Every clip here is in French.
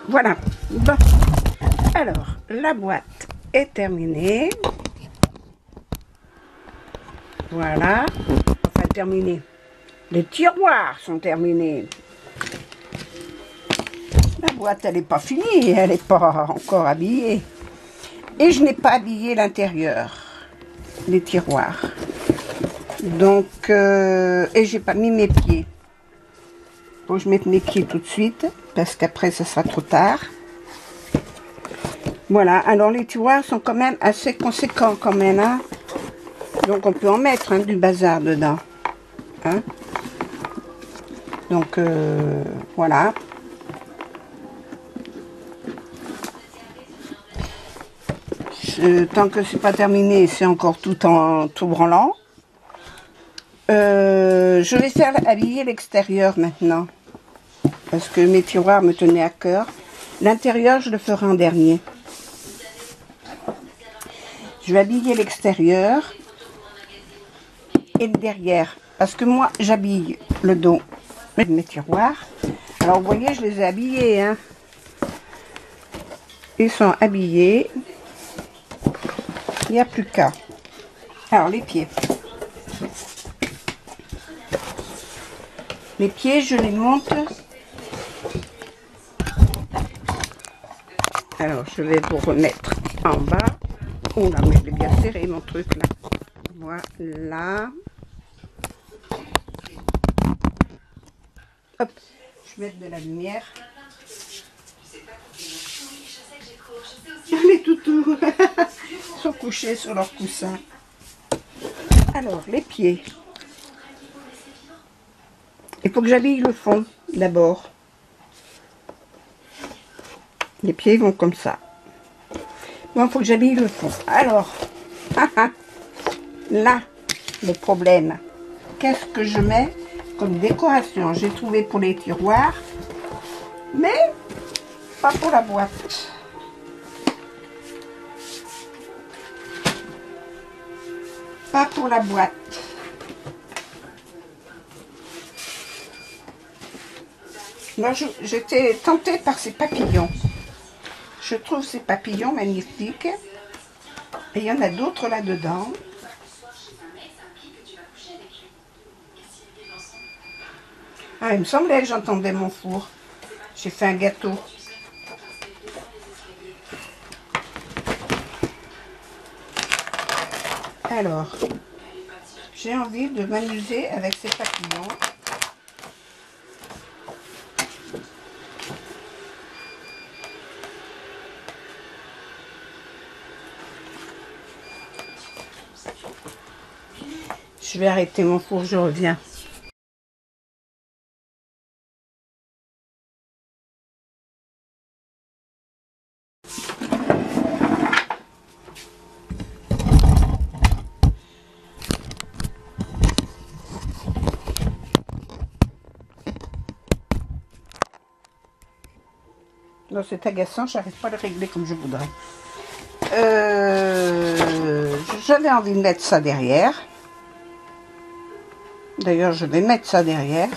Voilà. Bon. Alors, la boîte est terminée. Voilà. Enfin, terminée. Les tiroirs sont terminés. La boîte, elle n'est pas finie. Elle n'est pas encore habillée. Et je n'ai pas habillé l'intérieur. Les tiroirs. Donc, et j'ai pas mis mes pieds. Faut que je mette mes pieds tout de suite. Parce qu'après, ça sera trop tard. Voilà, alors les tiroirs sont quand même assez conséquents quand même, hein. Donc on peut en mettre hein, du bazar dedans. Hein. Donc voilà. Tant que c'est pas terminé, c'est encore tout branlant. Je vais faire habiller l'extérieur maintenant. Parce que mes tiroirs me tenaient à cœur. L'intérieur, je le ferai en dernier. Je vais habiller l'extérieur et le derrière. Parce que moi, j'habille le dos de mes tiroirs. Alors, vous voyez, je les ai habillés. Hein. Ils sont habillés. Il n'y a plus qu'à. Alors, les pieds. Les pieds, je les monte. Alors, je vais vous remettre en bas. Oh là, mais je l'ai bien serré mon truc là. Voilà. Hop, je vais mettre de la lumière. Les toutous sont couchés sur leur coussin. Alors, les pieds. Il faut que j'habille le fond d'abord. Les pieds vont comme ça. Bon, il faut que j'habille le fond. Alors, là, le problème. Qu'est-ce que je mets comme décoration? J'ai trouvé pour les tiroirs, mais pas pour la boîte. Pas pour la boîte. Moi, j'étais tentée par ces papillons. Je trouve ces papillons magnifiques. Et il y en a d'autres là-dedans. Ah, il me semblait que j'entendais mon four. J'ai fait un gâteau. Alors, j'ai envie de m'amuser avec ces papillons. Je vais arrêter mon four, je reviens. Non, c'est agaçant, j'arrive pas à le régler comme je voudrais. J'avais envie de mettre ça derrière. D'ailleurs, je vais mettre ça derrière.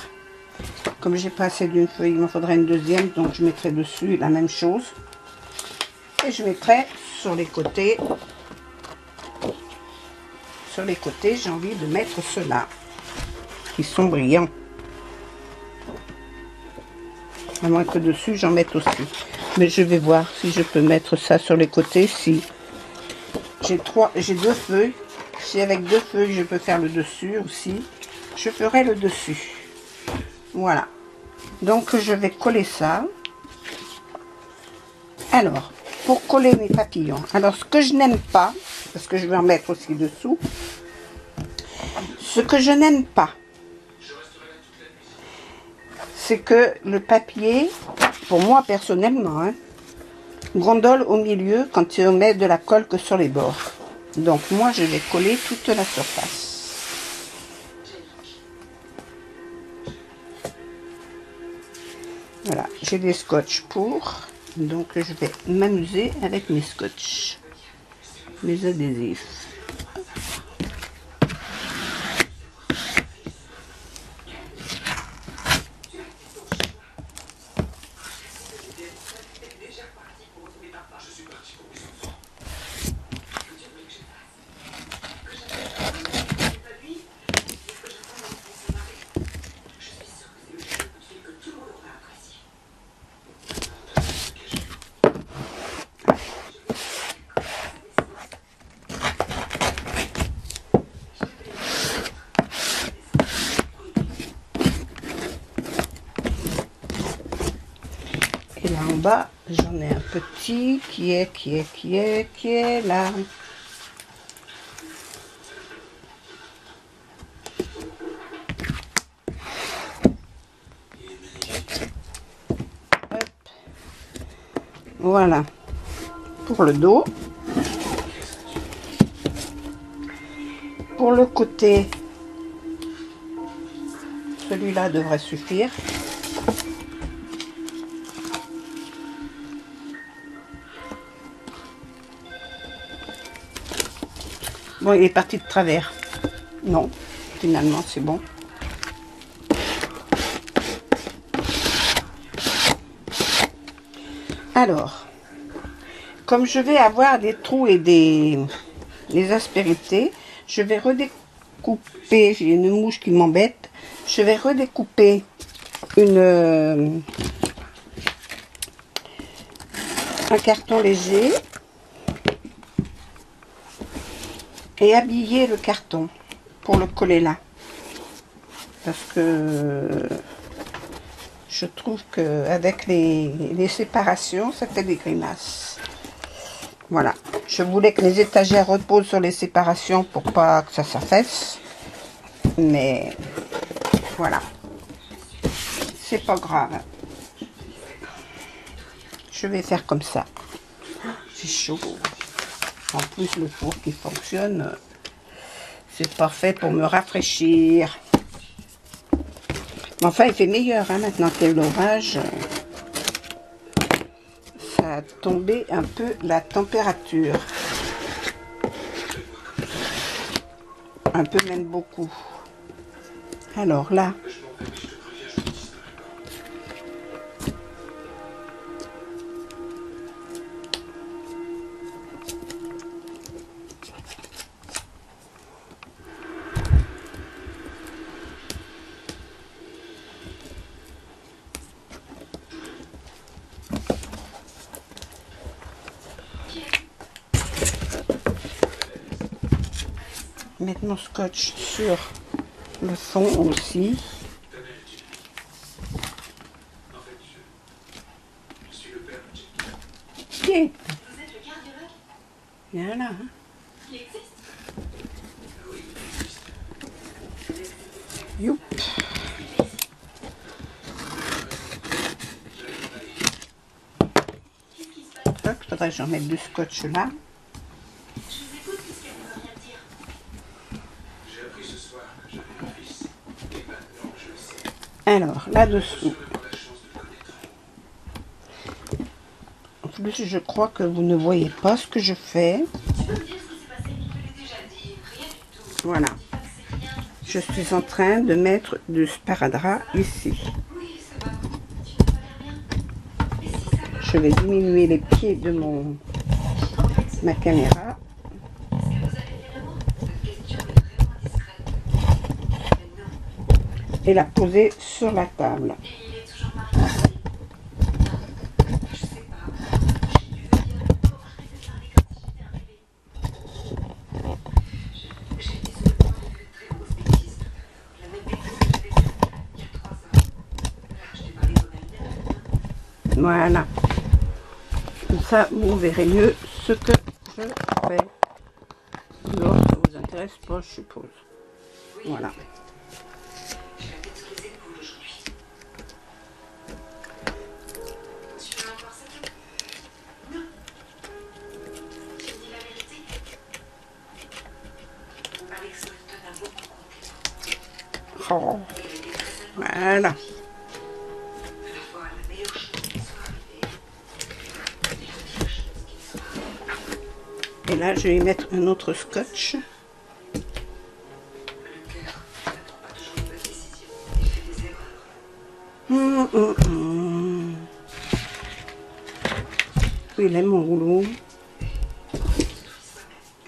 Comme j'ai pas assez d'une feuille, il me faudrait une deuxième, donc je mettrai dessus la même chose. Et je mettrai sur les côtés. Sur les côtés, j'ai envie de mettre ceux-là, qui sont brillants. À moins que dessus, j'en mette aussi. Mais je vais voir si je peux mettre ça sur les côtés. Si j'ai deux feuilles. Si avec deux feuilles, je peux faire le dessus aussi. Je ferai le dessus. Voilà. Donc, je vais coller ça. Alors, pour coller mes papillons. Alors, ce que je n'aime pas, parce que je vais en mettre aussi dessous. Ce que je n'aime pas, c'est que le papier, pour moi personnellement, hein, gondole au milieu quand on met de la colle que sur les bords. Donc, moi, je vais coller toute la surface. Voilà, j'ai des scotch pour, donc je vais m'amuser avec mes scotch, mes adhésifs. Et là en bas, j'en ai un petit qui est là. Hop. Voilà pour le dos. Pour le côté, celui-là devrait suffire. Bon, il est parti de travers. Non, finalement, c'est bon. Alors, comme je vais avoir des trous et des aspérités, je vais redécouper. J'ai une mouche qui m'embête. Je vais redécouper un carton léger. Et habiller le carton pour le coller là, parce que je trouve que avec les séparations ça fait des grimaces. Voilà, je voulais que les étagères reposent sur les séparations pour pas que ça s'affaisse, mais voilà, c'est pas grave, je vais faire comme ça. C'est chaud. En plus, le four qui fonctionne, c'est parfait pour me rafraîchir. Mais enfin, il fait meilleur, hein, maintenant qu'il y a eu l'orage. Ça a tombé un peu la température. Un peu, même beaucoup. Alors là, mettre mon scotch sur le fond aussi. Okay. Voilà. Youp. Il faudrait que j'en mette du scotch là. Alors, là-dessous. En plus, je crois que vous ne voyez pas ce que je fais. Voilà. Je suis en train de mettre du sparadrap ici. Je vais diminuer les pieds de ma caméra. Et la poser sur la table. Voilà. Comme ça, vous verrez mieux ce que je fais. Alors, ça vous intéresse pas, je suppose. Voilà. Oh. Voilà. Et là, je vais mettre un autre scotch. Où il est mon rouleau?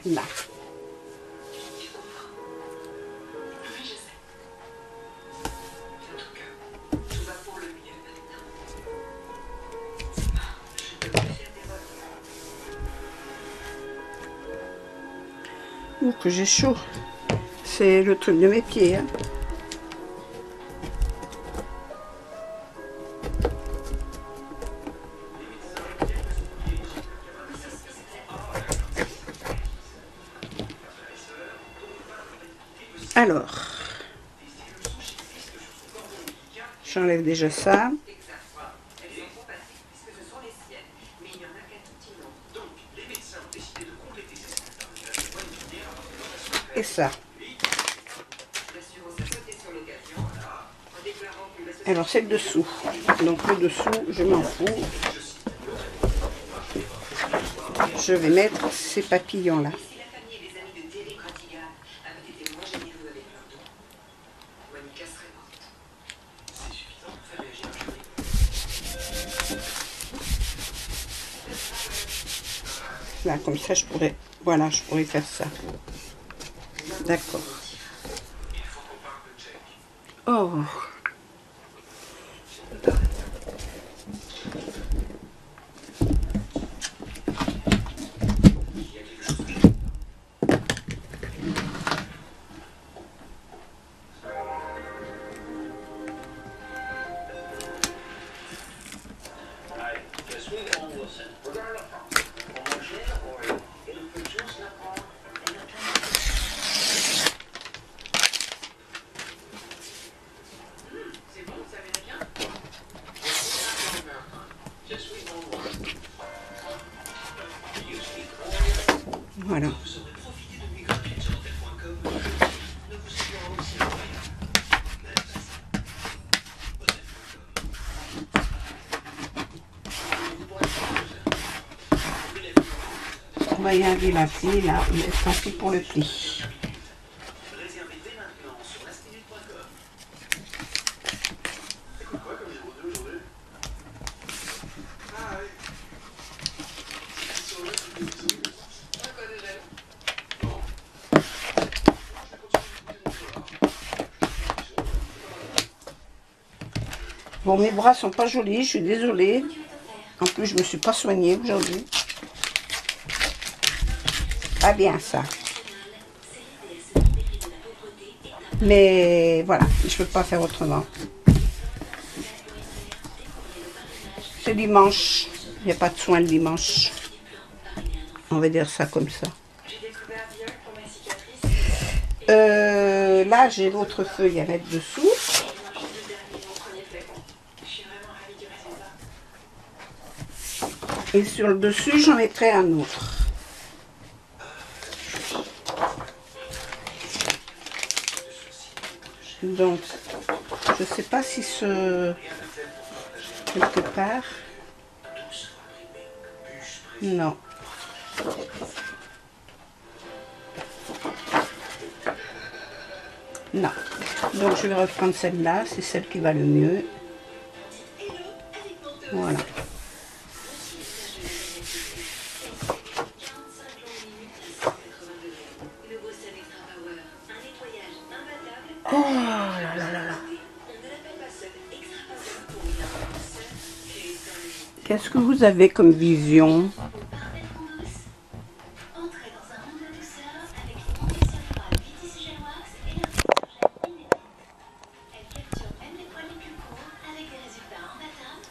Là. Ouh, que j'ai chaud. C'est le truc de mes pieds. Hein. Alors, j'enlève déjà ça. Et ça. Alors c'est le dessous. Donc le dessous, je m'en fous. Je vais mettre ces papillons-là. Là, comme ça, je pourrais, voilà, je pourrais faire ça. D'accord. Oh. Voilà. On va y arriver la pli là, mais tant pis pour le pli. Bon, mes bras sont pas jolis, je suis désolée. En plus, je me suis pas soignée aujourd'hui. Pas bien ça. Mais voilà, je peux pas faire autrement. C'est dimanche. Il n'y a pas de soin le dimanche. On va dire ça comme ça. Là, j'ai l'autre feuille à mettre dessous. Et sur le dessus, j'en mettrai un autre. Donc, je sais pas si ce... quelque part... Non. Non. Donc, je vais reprendre celle-là. C'est celle qui va le mieux. Voilà. Oh là là là là. Qu'est-ce que vous avez comme vision?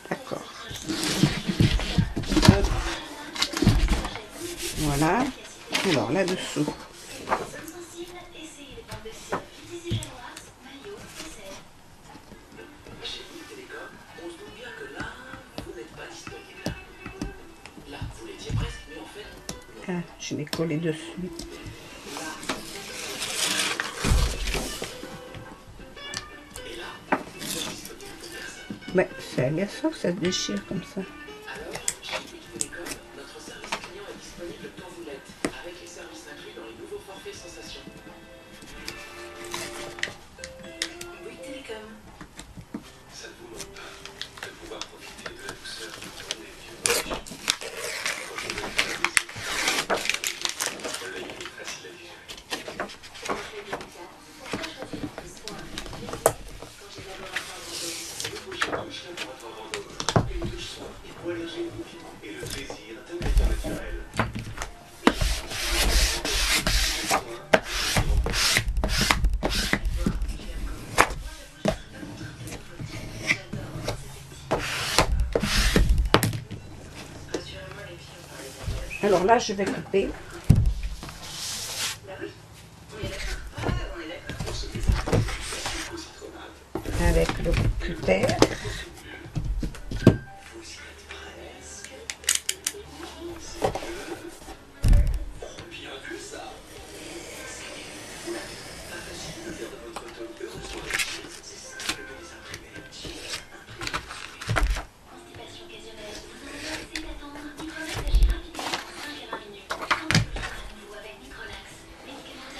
D'accord. Voilà. Alors là-dessous. Ah, je l'ai collé dessus. Ouais, c'est agaçant que ça se déchire comme ça. Alors là, je vais couper. Avec le cutter.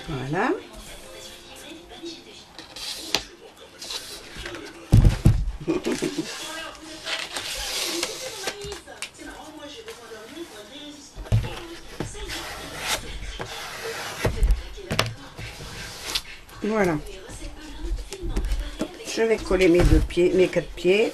Voilà. Voilà. Je vais coller mes deux pieds, mes 4 pieds.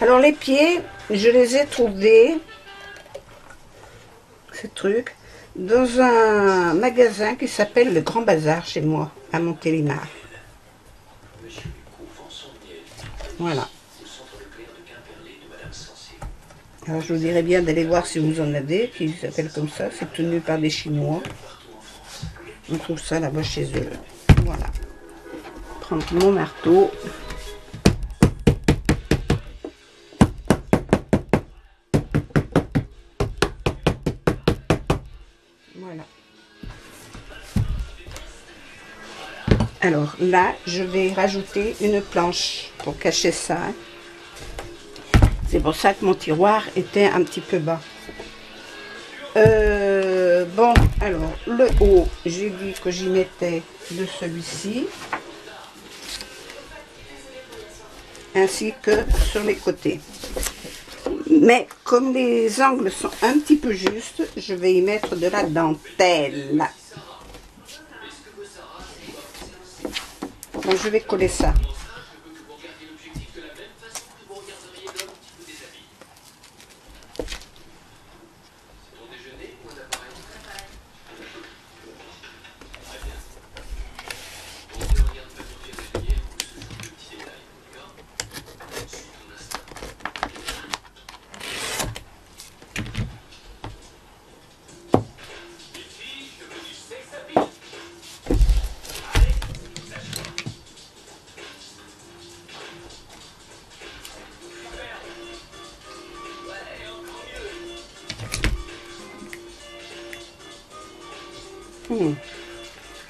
Alors les pieds, je les ai trouvés, ces trucs, dans un magasin qui s'appelle le Grand Bazar chez moi, à Montélimar. Voilà. Alors je vous dirais bien d'aller voir si vous en avez, qui s'appellent comme ça, c'est tenu par des Chinois. On trouve ça là-bas chez eux. Voilà. Prendre mon marteau. Voilà. Alors là, je vais rajouter une planche pour cacher ça. C'est pour ça que mon tiroir était un petit peu bas. Bon, alors le haut, j'ai dit que j'y mettais de celui-ci. Ainsi que sur les côtés. Mais comme les angles sont un petit peu justes, je vais y mettre de la dentelle. Donc je vais coller ça.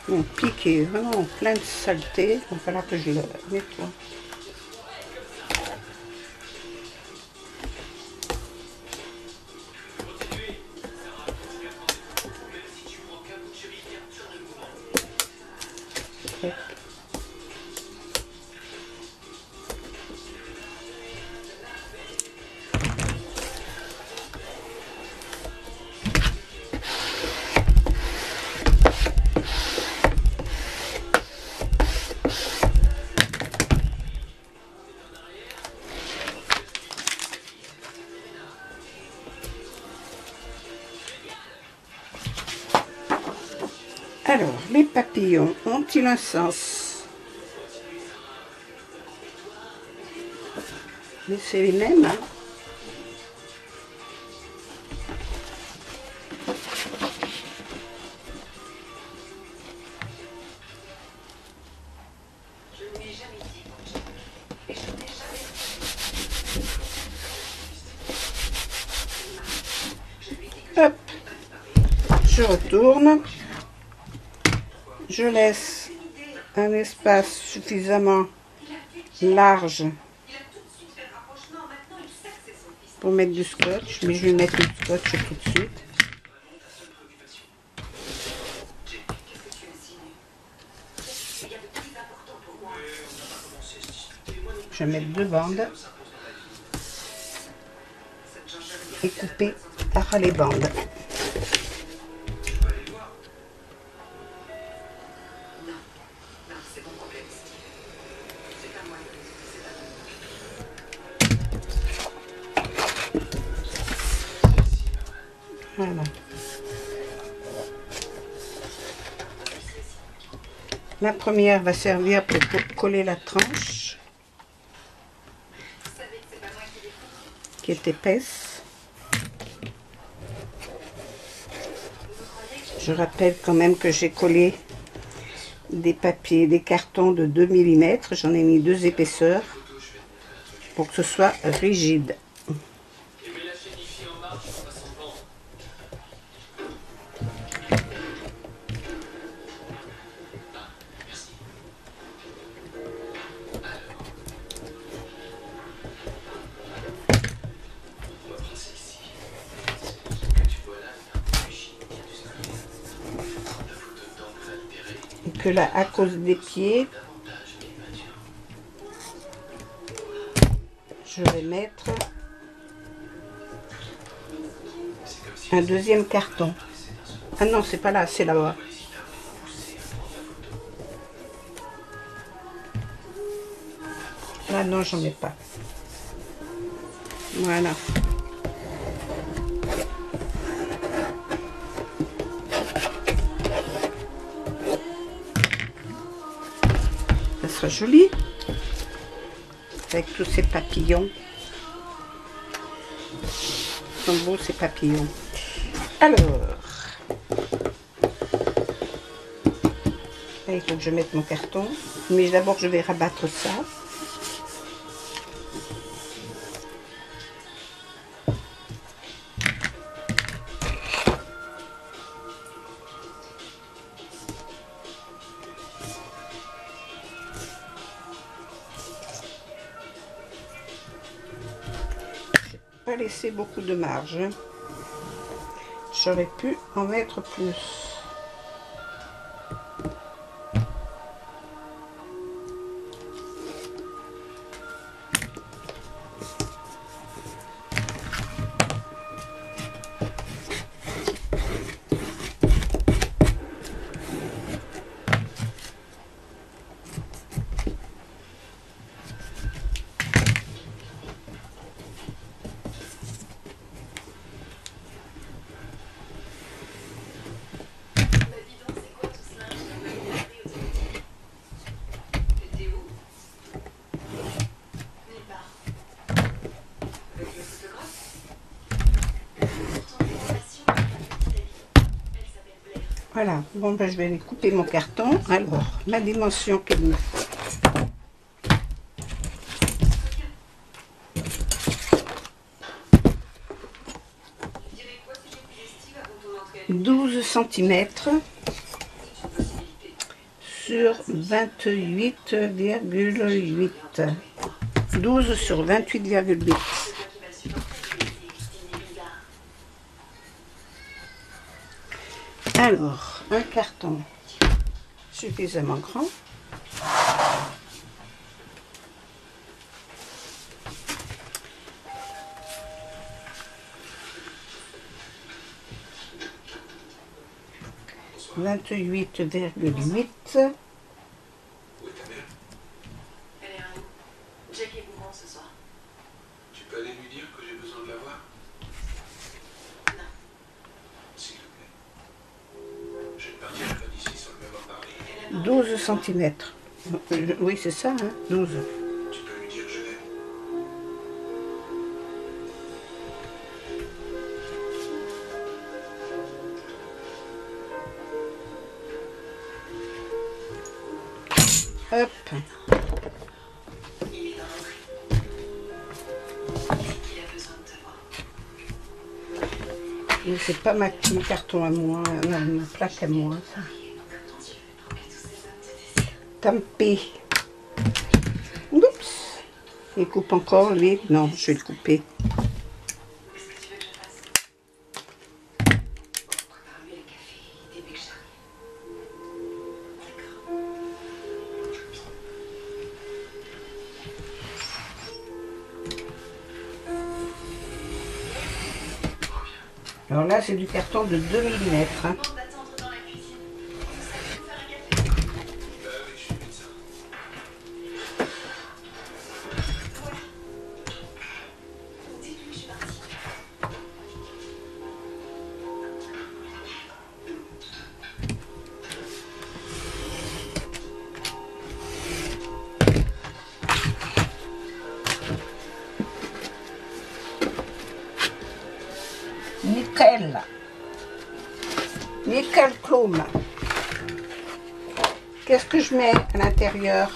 Mon pic est vraiment plein de saleté, il va falloir que je le nettoie. Alors, les papillons ont-ils un sens? Mais c'est les mêmes, hein? Hop, je retourne. Je laisse un espace suffisamment large pour mettre du scotch, mais je vais mettre du scotch tout de suite. Je vais mettre 2 bandes et couper par les bandes. Voilà. La première va servir pour coller la tranche qui est épaisse. Je rappelle quand même que j'ai collé des papiers, des cartons de 2 mm. J'en ai mis 2 épaisseurs pour que ce soit rigide. Que là, à cause des pieds, je vais mettre un deuxième carton. Ah non, c'est pas là, c'est là-bas. Là, non, j'en mets pas. Voilà. Ça sera joli avec tous ces papillons. Ils sont beaux ces papillons. Alors, là, il faut que je mette mon carton, mais d'abord je vais rabattre ça. Pas laisser beaucoup de marge. J'aurais pu en mettre plus. Voilà, bon ben je vais couper mon carton. Alors, ma dimension qu'il me faut. 12 cm sur 28,8. 12 sur 28,8. Alors, un carton suffisamment grand. « 28,8. » Tu peux aller lui dire que j'ai besoin de la voir? Non. S'il te plaît. Je ne partirai pas d'ici sans lui avoir parlé. 12 cm. Oui, c'est ça, hein, 12. Tu peux lui dire je l'aime. Hop. Il est dans l'entrée. Il a besoin de te voir. Mais c'est pas mon carton à moi, ma plaque à moi, ça. Tampé. Oups. Il coupe encore, lui. Non, je vais le couper. Alors là, c'est du carton de 2 mm. Hein. Nickel. Nickel chrome. Qu'est-ce que je mets à l'intérieur?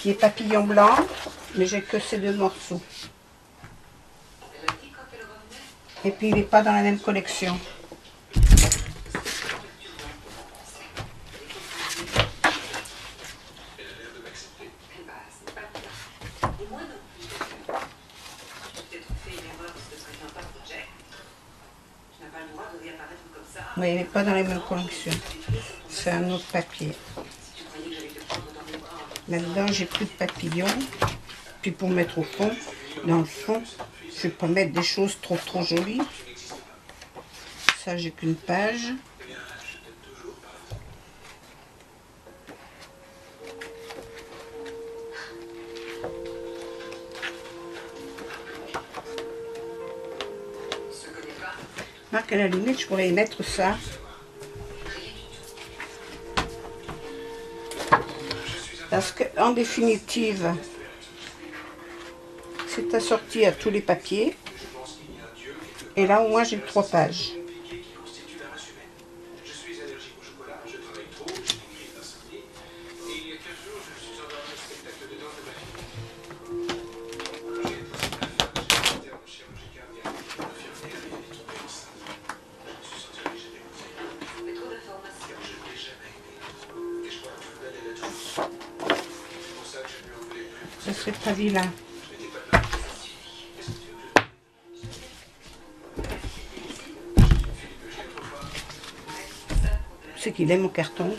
Des papillons blancs, mais j'ai que ces 2 morceaux. Et puis il n'est pas dans la même collection. Oui, il n'est pas dans les mêmes collections. C'est un autre papier. Là-dedans, j'ai plus de papillons. Puis pour mettre au fond, dans le fond, je ne vais pas mettre des choses trop jolies. Ça, j'ai qu'une page. Marc, à la limite, je pourrais y mettre ça. Parce que, en définitive, c'est assorti à tous les papiers. Et là, au moins, j'ai 3 pages. Ça serait pas vilain. C'est qu'il aime mon carton.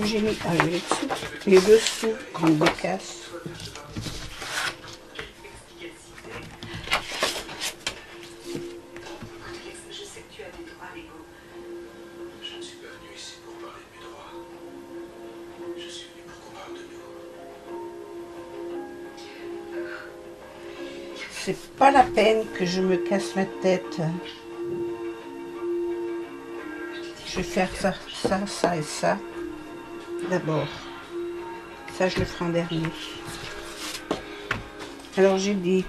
J'ai mis les dessous, les dessous, grande bécasse. C'est pas la peine que je me casse la tête. Je vais faire ça, ça, ça et ça. D'abord. Ça, je le ferai en dernier. Alors, j'ai dit...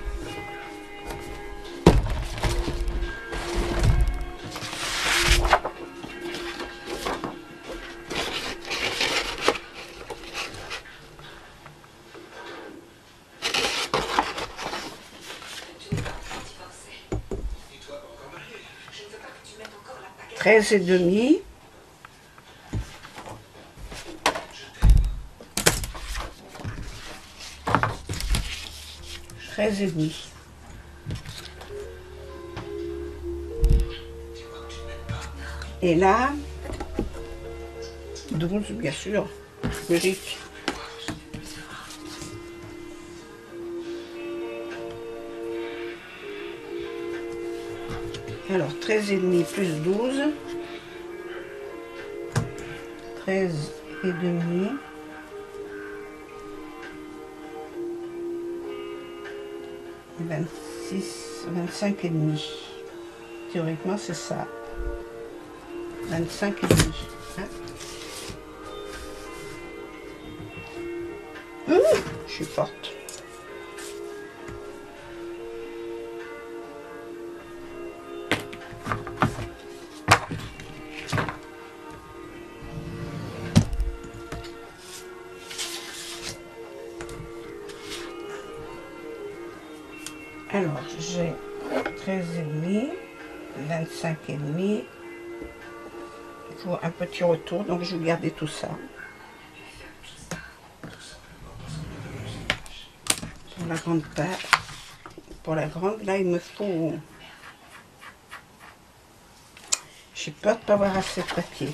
Treize et demi. Treize et demi. Et là, 12, bien sûr, logique. Alors, 13 et demi plus 12. 13 et demi. 26, 25 et demi. Théoriquement, c'est ça. 25 et demi. Hein? Je suis forte. Alors, j'ai 13,5, 25,5. Il faut un petit retour, donc je vais garder tout ça. Pour la grande part, pour la grande, là, il me faut... J'ai peur de ne pas avoir assez de papier.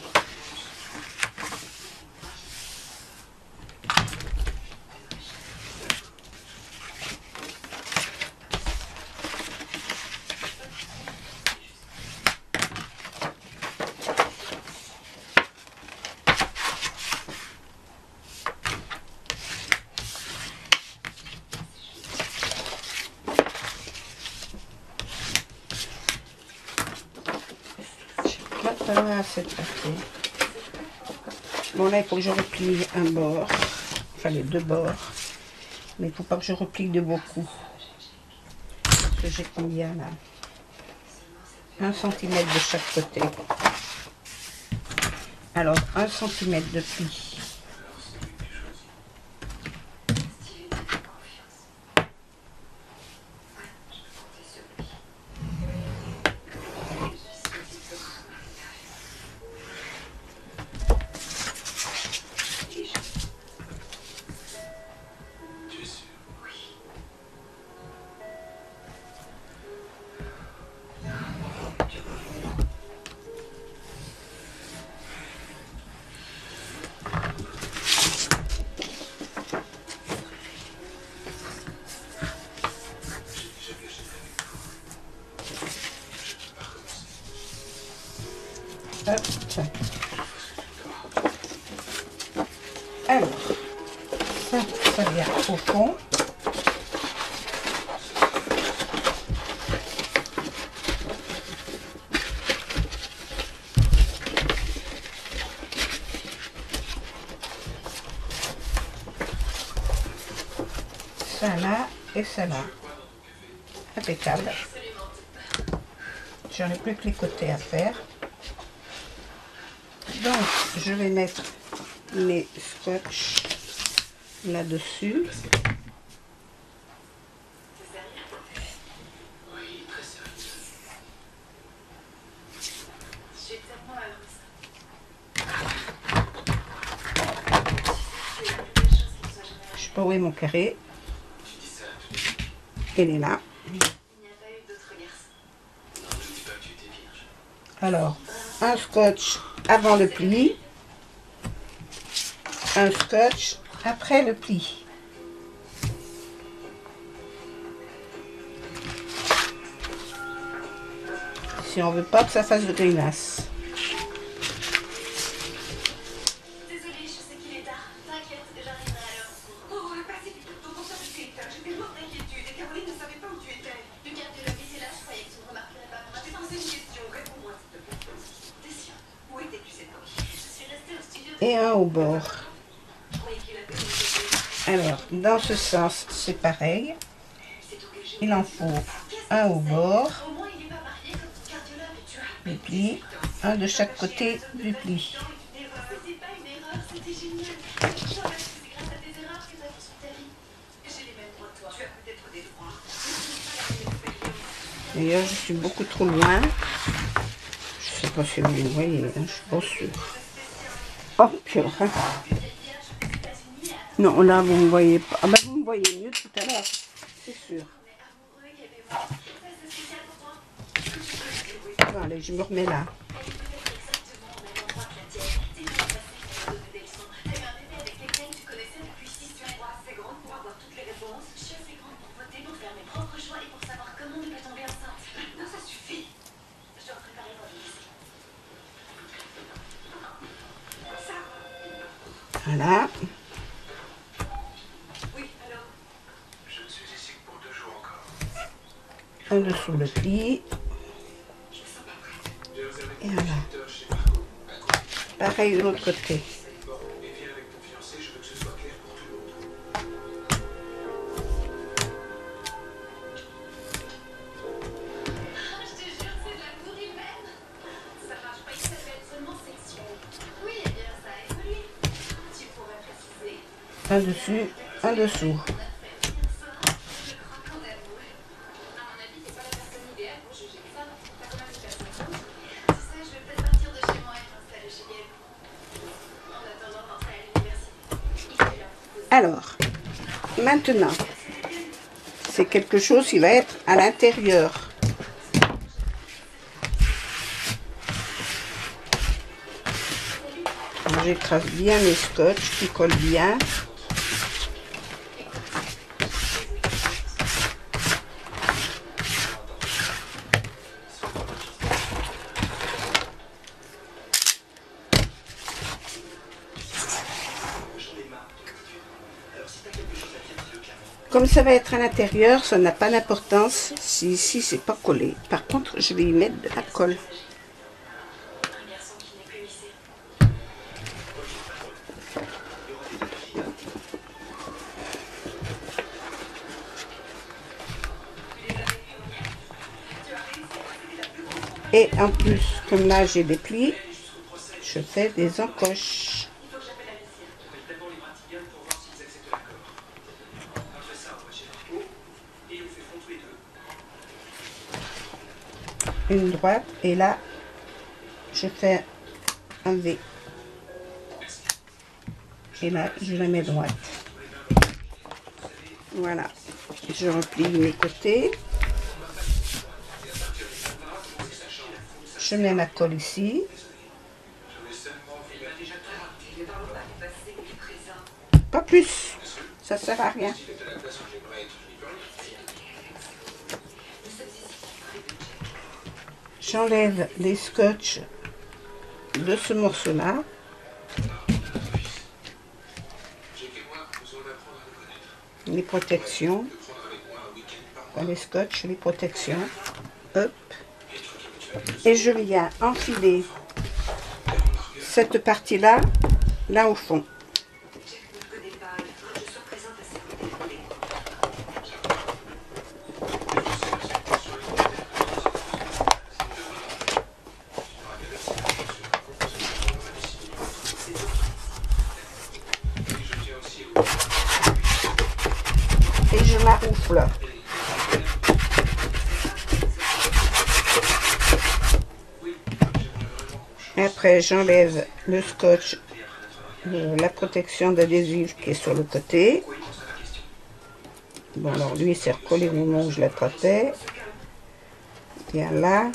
Pas assez de papier. Bon, là, il faut que je replie un bord, enfin les deux bords, mais il ne faut pas que je replie de beaucoup. Parce que j'ai combien là? 1 cm de chaque côté. Alors, 1 cm de pli. Hop. Alors, ça vient au fond. Ça là et ça là. Impeccable. J'en ai plus que les côtés à faire. Donc, je vais mettre les scotch là-dessus. Je sais pas où est mon carré. Il est là. Alors, un scotch avant le pli, un scotch après le pli. Si on veut pas que ça fasse de grimace. Désolée, je sais qu'il est tard. T'inquiète, j'arriverai à l'heure. Oh, passez plutôt de temps pour ça, je sais. J'étais morte d'inquiétude et Caroline ne savait pas où tu étais. Le cardiologue était là, je croyais que tu ne remarquerais pas. On m'a posé une question, réponds-moi s'il te plaît. T'es sûre? Où étais-tu cette nuit? Je suis restée au studio. Et un au bord. Je croyais qu'il avait été. Alors, dans ce sens, c'est pareil. Il en faut un au bord. Au moins, il n'est pas marié comme ton cardiologue. Tu as Du pli, un de chaque côté du pli. C'était pas une erreur, c'était génial. J'en ai c'est grâce à tes erreurs que t'as reçu ta vie. J'ai les mêmes droits que toi. Tu as peut-être des droits. D'ailleurs, je suis beaucoup trop loin. Je sais pas si vous me voyez, hein, je suis pas sûre. Oh, pire, hein. Non, là, vous me voyez pas. Ah, bah, vous me voyez mieux tout à l'heure, c'est sûr. Bon, allez, je me remets là. Voilà. Je suis ici pour 2 jours encore. Un dessous le pli. Et voilà. Pareil de l'autre côté. Bon, et viens avec ton fiancé, je veux que ce soit clair pour tout le monde. Je te jure, c'est de l'amour humain. Ça marche pas, il s'appelle seulement section. Oui, eh bien, ça a évolué. Tu pourrais préciser. Un dessus, un dessous. Je crois qu'en amour. Alors, maintenant, c'est quelque chose qui va être à l'intérieur. J'écrase bien mes scotch qui collent bien. Comme ça va être à l'intérieur, ça n'a pas d'importance si ici c'est pas collé. Par contre, je vais y mettre de la colle. Et en plus, comme là j'ai des plis, je fais des encoches. Une droite et là je fais un V et là je la mets droite. Voilà, je replie mes côtés, je mets ma colle ici, pas plus, ça sert à rien. J'enlève les scotch de ce morceau-là. Les protections. Pas les scotch, les protections. Hop. Et je viens enfiler cette partie-là, là au fond. Et je maroufle. Après, j'enlève le scotch, la protection d'adhésif qui est sur le côté. Bon, alors lui, c'est recollé au moment où je l'attrapais. Bien là.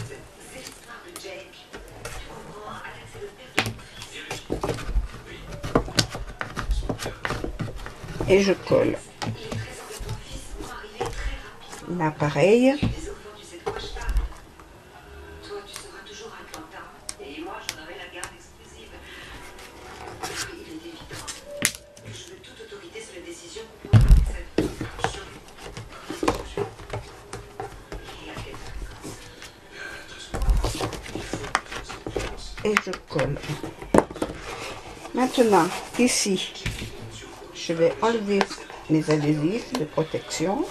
Et je colle. Là, pareil. Et je colle. Maintenant, ici, je vais enlever mes adhésifs de protection.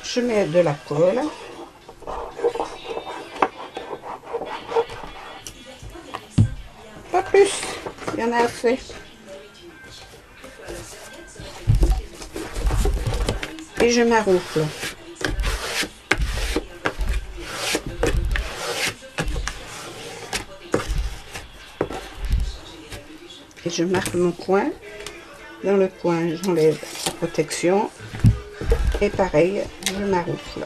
Je mets de la colle. Pas plus, il y en a assez. Et je maroufle. Et je marque mon coin. Dans le coin, j'enlève la protection. Et pareil, je maroufle.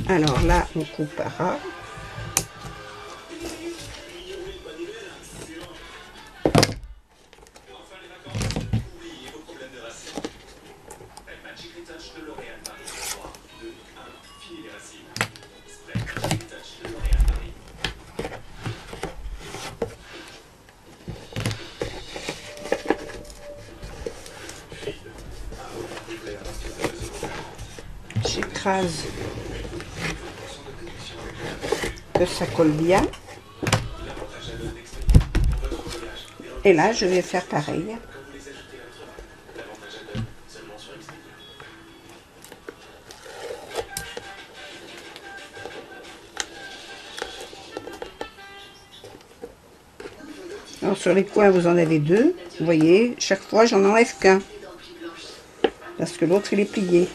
Alors là, on coupera. J'écrase que ça colle bien. Et là, je vais faire pareil. Alors sur les coins vous en avez deux, vous voyez, chaque fois j'en enlève qu'un, parce que l'autre il est plié.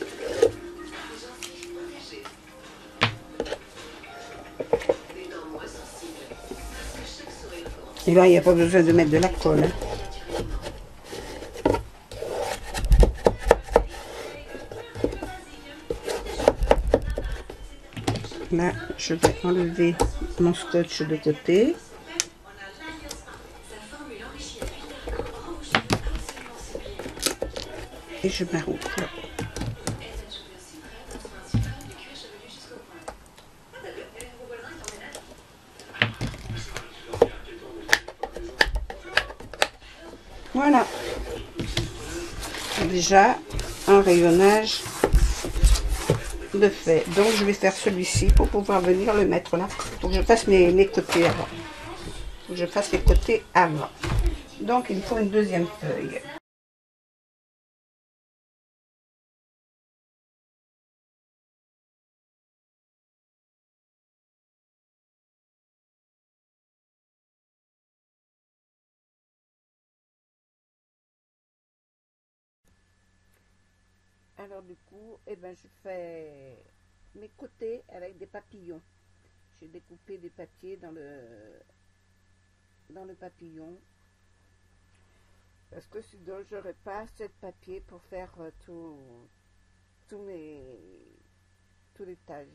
Et là il n'y a pas besoin de mettre de la colle. Là, je vais enlever mon scotch de côté. Et je m'arrange. Voilà. Déjà, un rayonnage de fait. Donc je vais faire celui-ci pour pouvoir venir le mettre là. Pour que je fasse mes côtés avant. Faut que je fasse les côtés avant. Donc il faut une deuxième feuille. Alors du coup, eh ben, je fais mes côtés avec des papillons. J'ai découpé des papiers dans le papillon. Parce que sinon, j'aurais pas assez de papier pour faire tous les tages.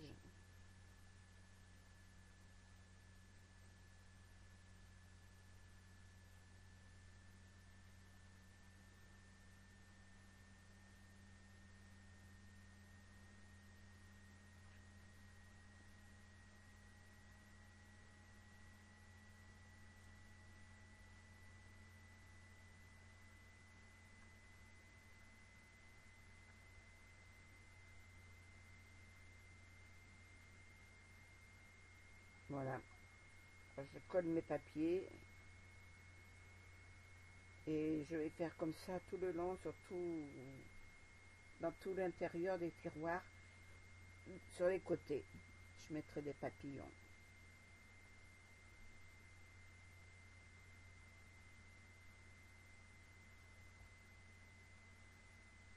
Voilà, je colle mes papiers et je vais faire comme ça tout le long, surtout dans tout l'intérieur des tiroirs, sur les côtés. Je mettrai des papillons.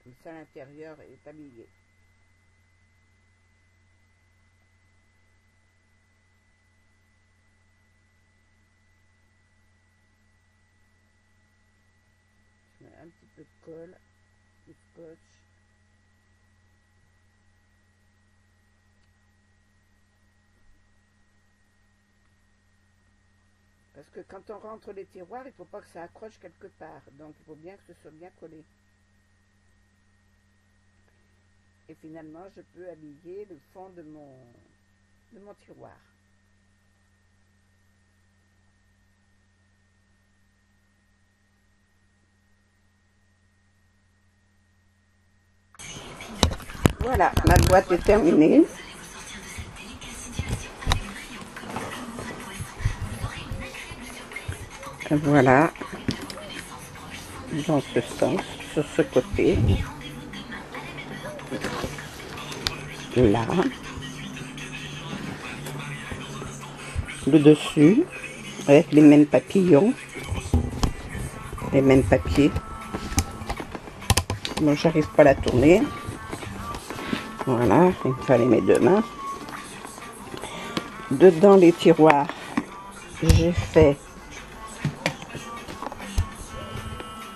Comme ça l'intérieur est habillé. Un petit peu de colle, du scotch. Parce que quand on rentre les tiroirs, il ne faut pas que ça accroche quelque part. Donc il faut bien que ce soit bien collé. Et finalement, je peux habiller le fond de mon tiroir. Voilà, ma boîte est terminée. Voilà, dans ce sens, sur ce côté, là, le dessus, avec les mêmes papillons, les mêmes papiers. Bon, j'arrive pas à la tourner. Voilà, il me fallait mes deux mains. Dedans les tiroirs, j'ai fait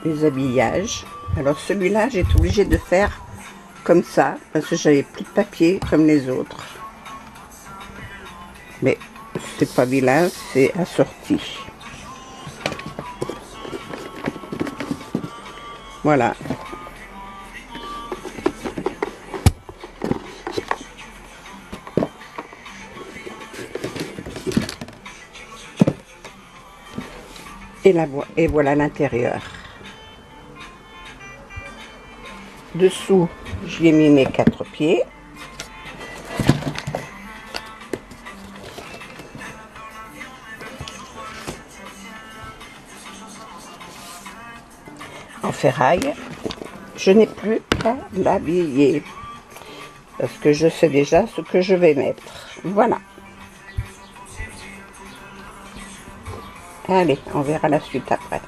des habillages. Alors celui-là, j'ai été obligée de faire comme ça, parce que j'avais plus de papier comme les autres. Mais c'est pas vilain, c'est assorti. Voilà. Et voilà l'intérieur. Dessous, j'y ai mis mes 4 pieds. En ferraille. Je n'ai plus qu'à l'habiller. Parce que je sais déjà ce que je vais mettre. Voilà. Allez, on verra la suite après.